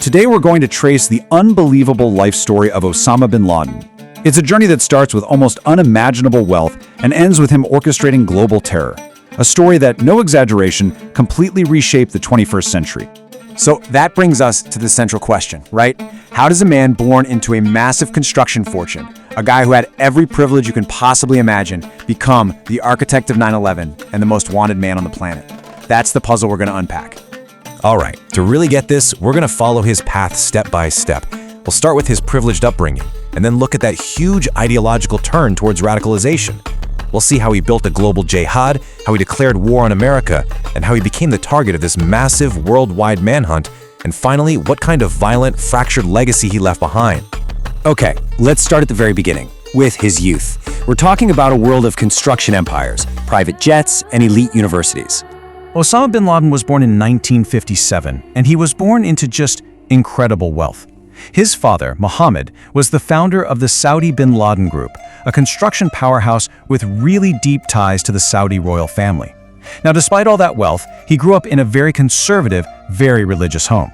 Today we're going to trace the unbelievable life story of Osama bin Laden. It's a journey that starts with almost unimaginable wealth and ends with him orchestrating global terror. A story that, no exaggeration, completely reshaped the 21st century. So that brings us to the central question, right? How does a man born into a massive construction fortune, a guy who had every privilege you can possibly imagine, become the architect of 9/11 and the most wanted man on the planet? That's the puzzle we're going to unpack. All right, to really get this, we're going to follow his path step by step. We'll start with his privileged upbringing, and then look at that huge ideological turn towards radicalization. We'll see how he built a global jihad, how he declared war on America, and how he became the target of this massive worldwide manhunt, and finally, what kind of violent, fractured legacy he left behind. Okay, let's start at the very beginning, with his youth. We're talking about a world of construction empires, private jets, and elite universities. Osama bin Laden was born in 1957, and he was born into just incredible wealth. His father, Mohammed, was the founder of the Saudi bin Laden Group, a construction powerhouse with really deep ties to the Saudi royal family. Now, despite all that wealth, he grew up in a very conservative, very religious home.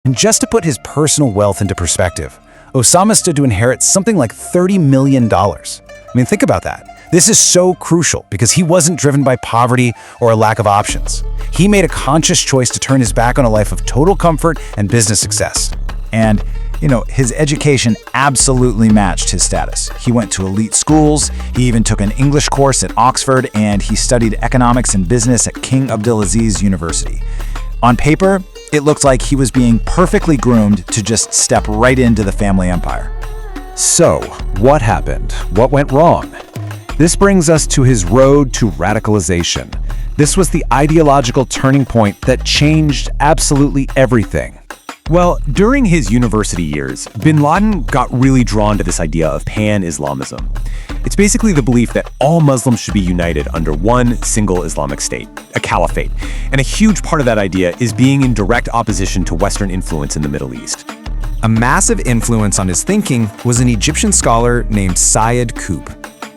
And just to put his personal wealth into perspective, Osama stood to inherit something like $30 million. I mean, think about that. This is so crucial because he wasn't driven by poverty or a lack of options. He made a conscious choice to turn his back on a life of total comfort and business success. And, his education absolutely matched his status. He went to elite schools, he even took an English course at Oxford, and he studied economics and business at King Abdulaziz University. On paper, it looked like he was being perfectly groomed to just step right into the family empire. So, what happened? What went wrong? This brings us to his road to radicalization. This was the ideological turning point that changed absolutely everything. Well, during his university years, bin Laden got really drawn to this idea of pan-Islamism. It's basically the belief that all Muslims should be united under one single Islamic state, a caliphate. And a huge part of that idea is being in direct opposition to Western influence in the Middle East. A massive influence on his thinking was an Egyptian scholar named Syed Qutb.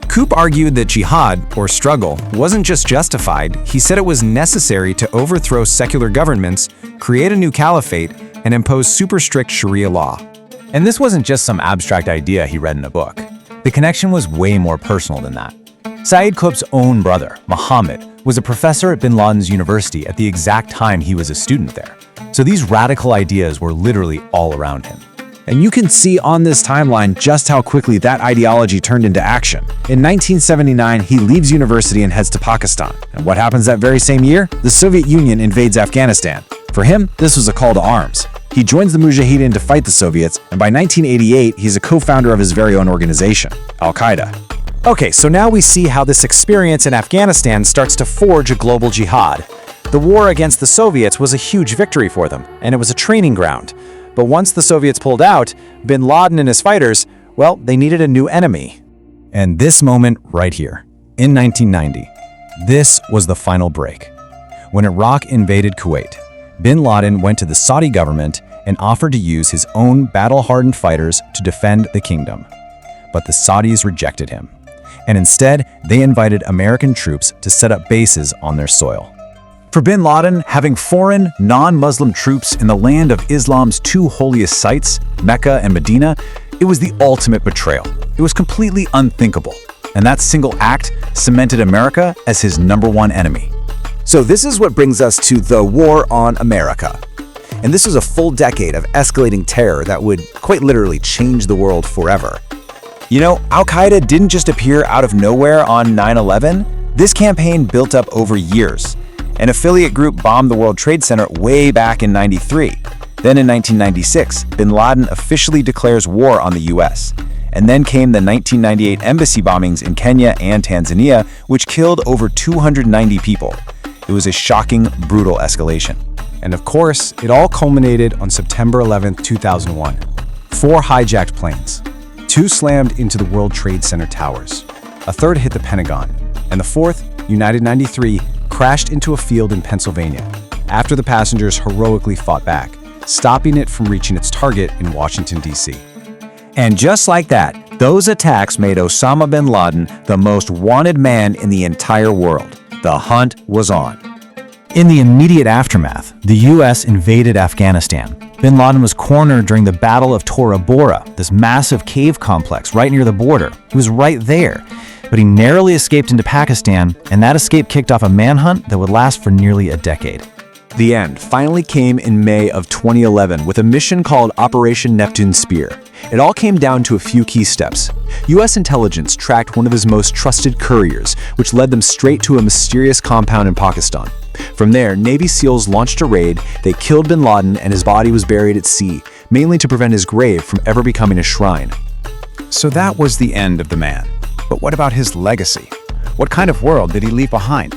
Qutb argued that jihad, or struggle, wasn't just justified, he said it was necessary to overthrow secular governments, create a new caliphate, and impose super strict Sharia law. And this wasn't just some abstract idea he read in a book. The connection was way more personal than that. Syed Qutb's own brother, Mohammed, was a professor at bin Laden's university at the exact time he was a student there. So these radical ideas were literally all around him. And you can see on this timeline just how quickly that ideology turned into action. In 1979, he leaves university and heads to Pakistan. And what happens that very same year? The Soviet Union invades Afghanistan. For him, this was a call to arms. He joins the Mujahideen to fight the Soviets, and by 1988, he's a co-founder of his very own organization, Al-Qaeda. Okay, so now we see how this experience in Afghanistan starts to forge a global jihad. The war against the Soviets was a huge victory for them, and it was a training ground. But once the Soviets pulled out, bin Laden and his fighters, well, they needed a new enemy. And this moment right here, in 1990, this was the final break. When Iraq invaded Kuwait, bin Laden went to the Saudi government and offered to use his own battle-hardened fighters to defend the kingdom. But the Saudis rejected him, and instead, they invited American troops to set up bases on their soil. For bin Laden, having foreign, non-Muslim troops in the land of Islam's two holiest sites, Mecca and Medina, it was the ultimate betrayal. It was completely unthinkable. And that single act cemented America as his #1 enemy. So this is what brings us to the War on America. And this was a full decade of escalating terror that would quite literally change the world forever. Al-Qaeda didn't just appear out of nowhere on 9/11. This campaign built up over years. An affiliate group bombed the World Trade Center way back in '93. Then in 1996, bin Laden officially declares war on the US. And then came the 1998 embassy bombings in Kenya and Tanzania, which killed over 290 people. It was a shocking, brutal escalation. And of course, it all culminated on September 11, 2001. 4 hijacked planes. 2 slammed into the World Trade Center towers. A third hit the Pentagon. And the fourth, United 93, crashed into a field in Pennsylvania after the passengers heroically fought back, stopping it from reaching its target in Washington, D.C. And just like that, those attacks made Osama bin Laden the most wanted man in the entire world. The hunt was on. In the immediate aftermath, the US invaded Afghanistan. Bin Laden was cornered during the Battle of Tora Bora, this massive cave complex right near the border. He was right there, but he narrowly escaped into Pakistan, and that escape kicked off a manhunt that would last for nearly a decade. The end finally came in May of 2011 with a mission called Operation Neptune Spear. It all came down to a few key steps. US intelligence tracked one of his most trusted couriers, which led them straight to a mysterious compound in Pakistan. From there, Navy SEALs launched a raid. They killed bin Laden, and his body was buried at sea, mainly to prevent his grave from ever becoming a shrine. So that was the end of the man. But what about his legacy? What kind of world did he leave behind?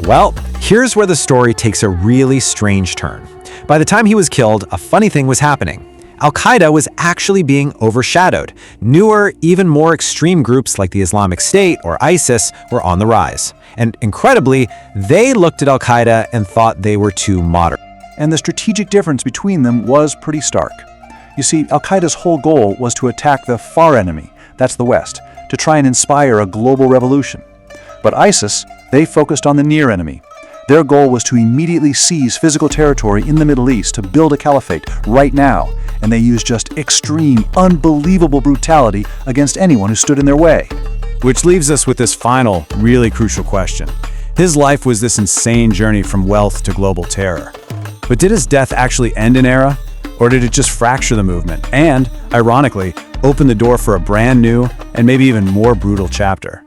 Well, here's where the story takes a really strange turn. By the time he was killed, a funny thing was happening. Al-Qaeda was actually being overshadowed. Newer, even more extreme groups like the Islamic State or ISIS were on the rise. And incredibly, they looked at Al-Qaeda and thought they were too modern. And the strategic difference between them was pretty stark. You see, Al-Qaeda's whole goal was to attack the far enemy, that's the West, to try and inspire a global revolution. But ISIS, they focused on the near enemy. Their goal was to immediately seize physical territory in the Middle East to build a caliphate right now, and they used just extreme, unbelievable brutality against anyone who stood in their way. Which leaves us with this final, really crucial question. His life was this insane journey from wealth to global terror. But did his death actually end an era? Or did it just fracture the movement and, ironically, open the door for a brand new and maybe even more brutal chapter?